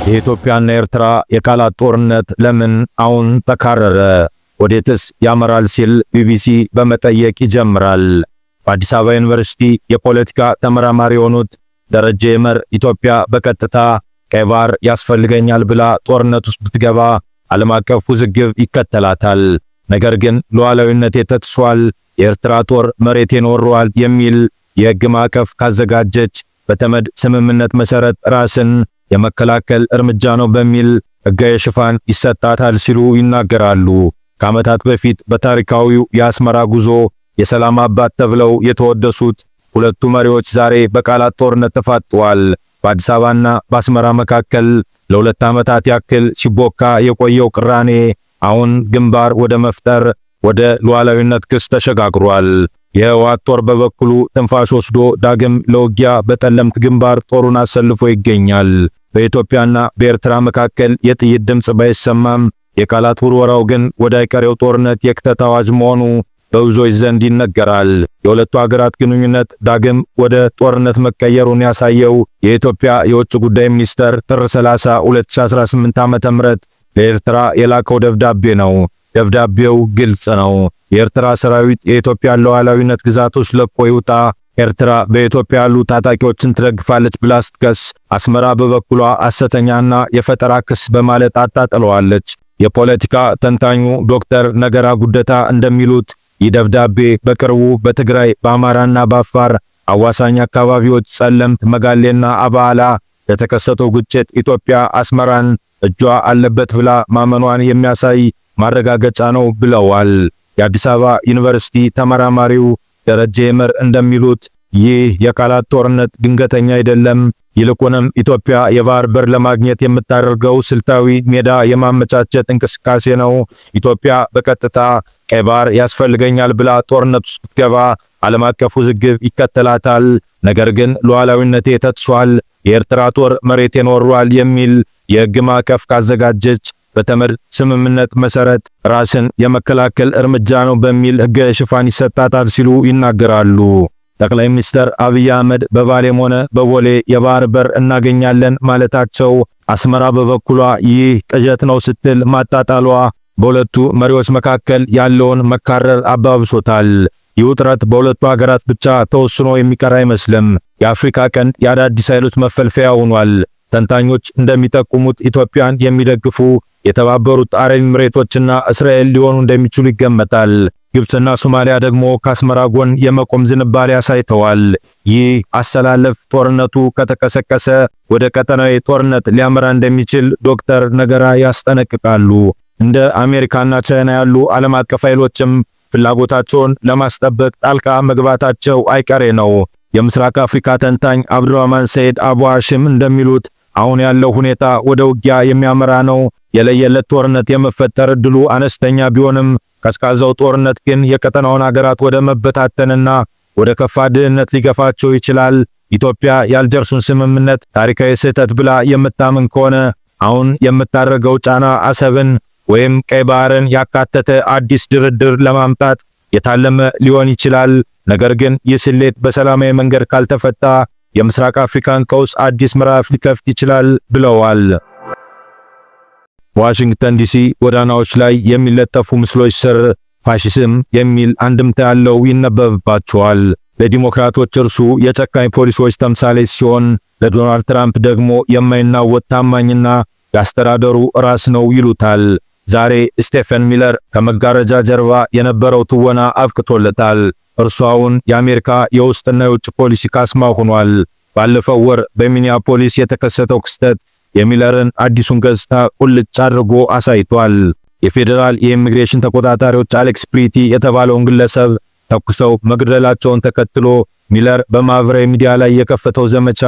የኢትዮጵያና ኤርትራ የቃላት ጦርነት ለምን አሁን ተካረረ? ወዴትስ ያመራል ሲል ቢቢሲ በመጠየቅ ይጀምራል። በአዲስ አበባ ዩኒቨርሲቲ የፖለቲካ ተመራማሪ የሆኑት ደረጀ ይመር ኢትዮጵያ በቀጥታ ቀይ ባህር ያስፈልገኛል ብላ ጦርነት ውስጥ ብትገባ ዓለም አቀፍ ውዝግብ ይከተላታል። ነገር ግን ሉዓላዊነቴ ተጥሷል፣ የኤርትራ ጦር መሬቴን ወሯል የሚል የሕግ ማዕቀፍ ካዘጋጀች በተመድ ስምምነት መሰረት ራስን የመከላከል እርምጃ ነው በሚል ሕጋዊ ሽፋን ይሰጣታል ሲሉ ይናገራሉ። ከዓመታት በፊት በታሪካዊው የአስመራ ጉዞ የሰላም አባት ተብለው የተወደሱት ሁለቱ መሪዎች ዛሬ በቃላት ጦርነት ተፋጠዋል። በአዲስ አበባና በአስመራ መካከል ለሁለት ዓመታት ያክል ሲቦካ የቆየው ቅራኔ አሁን ግንባር ወደ መፍጠር ወደ ሉዓላዊነት ክስ ተሸጋግሯል። የህወሓት ጦር በበኩሉ ትንፋሽ ወስዶ ዳግም ለውጊያ በጠለምት ግንባር ጦሩን አሰልፎ ይገኛል። በኢትዮጵያና በኤርትራ መካከል የጥይት ድምጽ ባይሰማም የቃላት ውርወራው ግን ወደ አይቀሬው ጦርነት የክተት አዋጅ መሆኑ በብዙዎች ዘንድ ይነገራል። የሁለቱ ሀገራት ግንኙነት ዳግም ወደ ጦርነት መቀየሩን ያሳየው የኢትዮጵያ የውጭ ጉዳይ ሚኒስተር ጥር 30 2018 ዓ.ም ለኤርትራ የላከው ደብዳቤ ነው። ደብዳቤው ግልጽ ነው። የኤርትራ ሰራዊት የኢትዮጵያን ሉዓላዊነት ግዛቶች ለቆ ይውጣ፣ ኤርትራ በኢትዮጵያ ያሉ ታጣቂዎችን ትደግፋለች ብላ ስትከስ፣ አስመራ በበኩሏ ሐሰተኛና የፈጠራ ክስ በማለት አጣጥለዋለች። የፖለቲካ ተንታኙ ዶክተር ነገራ ጉደታ እንደሚሉት ይህ ደብዳቤ በቅርቡ በትግራይ በአማራና በአፋር አዋሳኝ አካባቢዎች ጸለምት፣ መጋሌና አባላ ለተከሰተው ግጭት ኢትዮጵያ አስመራን እጇ አለበት ብላ ማመኗን የሚያሳይ ማረጋገጫ ነው ብለዋል። የአዲስ አበባ ዩኒቨርሲቲ ተመራማሪው ደረጀ ይመር እንደሚሉት ይህ የቃላት ጦርነት ድንገተኛ አይደለም። ይልቁንም ኢትዮጵያ የባህር በር ለማግኘት የምታደርገው ስልታዊ ሜዳ የማመቻቸት እንቅስቃሴ ነው። ኢትዮጵያ በቀጥታ ቀይ ባህር ያስፈልገኛል ብላ ጦርነት ውስጥ ብትገባ ዓለም አቀፍ ውዝግብ ይከተላታል። ነገር ግን ሉዓላዊነቴ ተጥሷል፣ የኤርትራ ጦር መሬቴን ወሯል የሚል የሕግ ማዕቀፍ ካዘጋጀች በተመድ ስምምነት መሰረት ራስን የመከላከል እርምጃ ነው በሚል ሕጋዊ ሽፋን ይሰጣታል ሲሉ ይናገራሉ። ጠቅላይ ሚኒስትር አብይ አህመድ በባሌም ሆነ በቦሌ የባህር በር እናገኛለን ማለታቸው፣ አስመራ በበኩሏ ይህ ቅዠት ነው ስትል ማጣጣሏ በሁለቱ መሪዎች መካከል ያለውን መካረር አባብሶታል። ይህ ውጥረት በሁለቱ ሀገራት ብቻ ተወስኖ የሚቀር አይመስልም። የአፍሪካ ቀንድ የአዳዲስ ኃይሎች መፈልፈያ ሆኗል። ተንታኞች እንደሚጠቁሙት ኢትዮጵያን የሚደግፉ የተባበሩት አረብ ኤሚሬቶችና እስራኤል ሊሆኑ እንደሚችሉ ይገመታል። ግብጽና ሶማሊያ ደግሞ ከአስመራ ጎን የመቆም ዝንባሌ አሳይተዋል። ይህ አሰላለፍ ጦርነቱ ከተቀሰቀሰ ወደ ቀጠናዊ ጦርነት ሊያመራ እንደሚችል ዶክተር ነገራ ያስጠነቅቃሉ። እንደ አሜሪካና ቻይና ያሉ ዓለም አቀፍ ኃይሎችም ፍላጎታቸውን ለማስጠበቅ ጣልቃ መግባታቸው አይቀሬ ነው። የምስራቅ አፍሪካ ተንታኝ አብዱራህማን ሰይድ አቡ ሐሽም እንደሚሉት አሁን ያለው ሁኔታ ወደ ውጊያ የሚያመራ ነው። የለየለት ጦርነት የመፈጠር እድሉ አነስተኛ ቢሆንም ቀዝቃዛው ጦርነት ግን የቀጠናውን ሀገራት ወደ መበታተንና ወደ ከፋ ድህነት ሊገፋቸው ይችላል። ኢትዮጵያ የአልጀርሱን ስምምነት ታሪካዊ ስህተት ብላ የምታምን ከሆነ አሁን የምታደርገው ጫና አሰብን ወይም ቀይ ባህርን ያካተተ አዲስ ድርድር ለማምጣት የታለመ ሊሆን ይችላል። ነገር ግን ይህ ስሌት በሰላማዊ መንገድ ካልተፈታ የምስራቅ አፍሪካን ቀውስ አዲስ ምዕራፍ ሊከፍት ይችላል ብለዋል። ዋሽንግተን ዲሲ ጎዳናዎች ላይ የሚለጠፉ ምስሎች ስር ፋሺዝም የሚል አንድምታ ያለው ይነበብባቸዋል። ለዲሞክራቶች እርሱ የጨካኝ ፖሊሶች ተምሳሌት ሲሆን፣ ለዶናልድ ትራምፕ ደግሞ የማይናወጥ ታማኝና ያስተዳደሩ ራስ ነው ይሉታል። ዛሬ ስቴፈን ሚለር ከመጋረጃ ጀርባ የነበረው ትወና አብቅቶለታል። እርሱ አሁን የአሜሪካ የውስጥና የውጭ ፖሊሲ ካስማ ሆኗል። ባለፈው ወር በሚኒያፖሊስ የተከሰተው ክስተት የሚለርን አዲሱን ገጽታ ቁልጭ አድርጎ አሳይቷል። የፌዴራል የኢሚግሬሽን ተቆጣጣሪዎች አሌክስ ፕሪቲ የተባለውን ግለሰብ ተኩሰው መግደላቸውን ተከትሎ ሚለር በማህበራዊ ሚዲያ ላይ የከፈተው ዘመቻ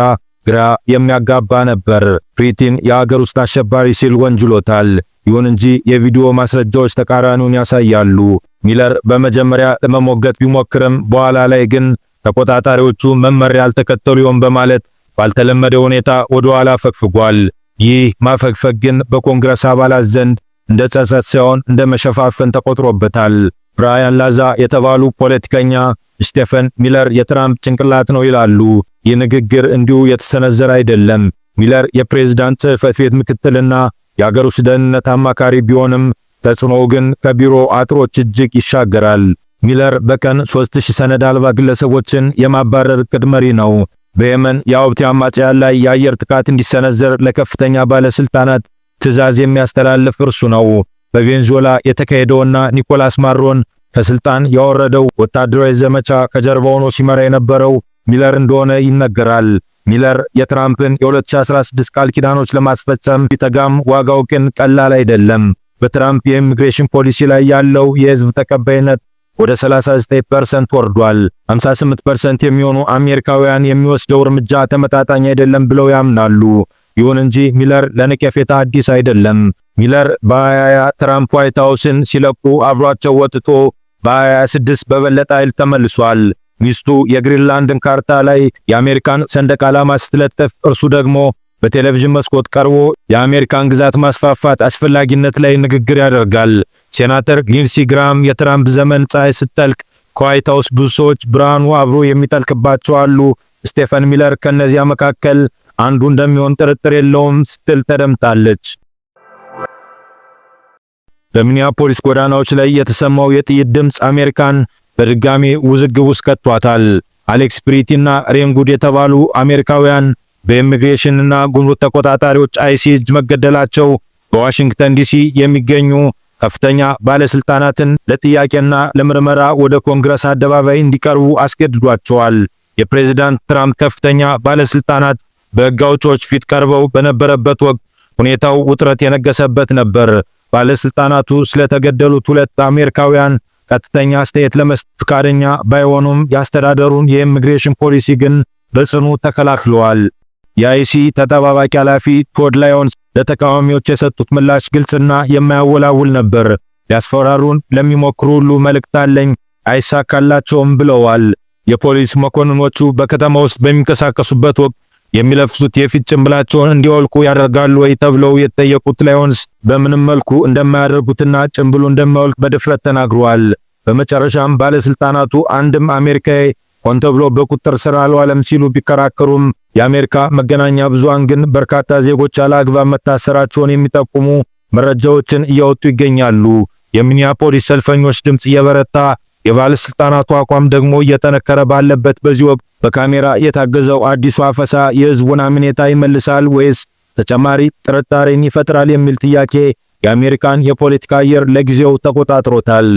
ግራ የሚያጋባ ነበር። ፕሪቲን የሀገር ውስጥ አሸባሪ ሲል ወንጅሎታል። ይሁን እንጂ የቪዲዮ ማስረጃዎች ተቃራኒውን ያሳያሉ። ሚለር በመጀመሪያ ለመሞገት ቢሞክርም በኋላ ላይ ግን ተቆጣጣሪዎቹ መመሪያ ያልተከተሉ ይሆን በማለት ባልተለመደ ሁኔታ ወደ ኋላ ፈግፍጓል። ይህ ማፈግፈግ ግን በኮንግረስ አባላት ዘንድ እንደ ጸጸት ሳይሆን እንደ መሸፋፈን ተቆጥሮበታል። ብራያን ላዛ የተባሉ ፖለቲከኛ ስቴፈን ሚለር የትራምፕ ጭንቅላት ነው ይላሉ። ይህ ንግግር እንዲሁ የተሰነዘረ አይደለም። ሚለር የፕሬዝዳንት ጽሕፈት ቤት ምክትልና የአገር ውስጥ ደህንነት አማካሪ ቢሆንም ተጽዕኖው ግን ከቢሮ አጥሮች እጅግ ይሻገራል። ሚለር በቀን 3000 ሰነድ አልባ ግለሰቦችን የማባረር ዕቅድ መሪ ነው። በየመን የሁቲ አማጽያን ላይ የአየር ጥቃት እንዲሰነዘር ለከፍተኛ ባለስልጣናት ትዕዛዝ የሚያስተላልፍ እርሱ ነው። በቬንዙዌላ የተካሄደውና ኒኮላስ ማዱሮን ከስልጣን ያወረደው ወታደራዊ ዘመቻ ከጀርባ ሆኖ ሲመራ የነበረው ሚለር እንደሆነ ይነገራል። ሚለር የትራምፕን የ2016 ቃል ኪዳኖች ለማስፈጸም ቢተጋም ዋጋው ግን ቀላል አይደለም። በትራምፕ የኢሚግሬሽን ፖሊሲ ላይ ያለው የህዝብ ተቀባይነት ወደ 39% ወርዷል። 58% የሚሆኑ አሜሪካውያን የሚወስደው እርምጃ ተመጣጣኝ አይደለም ብለው ያምናሉ። ይሁን እንጂ ሚለር ለነቀፌታ አዲስ አይደለም። ሚለር በ2020 ትራምፕ ዋይት ሃውስን ሲለቁ አብሯቸው ወጥቶ በ2026 በበለጠ ኃይል ተመልሷል። ሚስቱ የግሪንላንድን ካርታ ላይ የአሜሪካን ሰንደቅ ዓላማ ስትለጥፍ፣ እርሱ ደግሞ በቴሌቪዥን መስኮት ቀርቦ የአሜሪካን ግዛት ማስፋፋት አስፈላጊነት ላይ ንግግር ያደርጋል። ሴናተር ሊንሲ ግራም የትራምፕ ዘመን ፀሐይ ስትጠልቅ ከዋይት ሃውስ ብዙ ሰዎች ብርሃኑ አብሮ የሚጠልቅባቸው አሉ፣ ስቴፈን ሚለር ከነዚያ መካከል አንዱ እንደሚሆን ጥርጥር የለውም ስትል ተደምጣለች። በሚኒያፖሊስ ጎዳናዎች ላይ የተሰማው የጥይት ድምፅ አሜሪካን በድጋሚ ውዝግብ ውስጥ ከቷታል። አሌክስ ፕሪቲና ሬን ጉድ የተባሉ አሜሪካውያን በኢሚግሬሽንና ጉምሩክ ተቆጣጣሪዎች አይሲ እጅ መገደላቸው በዋሽንግተን ዲሲ የሚገኙ ከፍተኛ ባለስልጣናትን ለጥያቄና ለምርመራ ወደ ኮንግረስ አደባባይ እንዲቀርቡ አስገድዷቸዋል። የፕሬዝዳንት ትራምፕ ከፍተኛ ባለስልጣናት በሕግ አውጪዎች ፊት ቀርበው በነበረበት ወቅት ሁኔታው ውጥረት የነገሰበት ነበር። ባለስልጣናቱ ስለተገደሉት ሁለት አሜሪካውያን ቀጥተኛ አስተያየት ለመስጠት ፈቃደኛ ባይሆኑም የአስተዳደሩን የኢሚግሬሽን ፖሊሲ ግን በጽኑ ተከላክለዋል። የአይሲ ተጠባባቂ ኃላፊ ቶድ ላዮንስ ለተቃዋሚዎች የሰጡት ምላሽ ግልጽና የማያወላውል ነበር። ሊያስፈራሩን ለሚሞክሩ ሁሉ መልእክት አለኝ፣ አይሳካላቸውም ብለዋል። የፖሊስ መኮንኖቹ በከተማ ውስጥ በሚንቀሳቀሱበት ወቅት የሚለብሱት የፊት ጭንብላቸውን እንዲወልቁ ያደርጋሉ ወይ ተብለው የተጠየቁት ላዮንስ በምንም መልኩ እንደማያደርጉትና ጭንብሉ እንደማይወልቅ በድፍረት ተናግረዋል። በመጨረሻም ባለስልጣናቱ አንድም አሜሪካዊ ሆን ተብሎ በቁጥጥር ስር አልዋለም ሲሉ ቢከራከሩም የአሜሪካ መገናኛ ብዙሃን ግን በርካታ ዜጎች አላግባብ መታሰራቸውን የሚጠቁሙ መረጃዎችን እያወጡ ይገኛሉ። የሚኒያፖሊስ ሰልፈኞች ድምጽ እየበረታ የባለስልጣናቱ አቋም ደግሞ እየጠነከረ ባለበት በዚህ ወቅት በካሜራ የታገዘው አዲሱ አፈሳ የህዝቡን አምኔታ ይመልሳል ወይስ ተጨማሪ ጥርጣሬን ይፈጥራል የሚል ጥያቄ የአሜሪካን የፖለቲካ አየር ለጊዜው ተቆጣጥሮታል።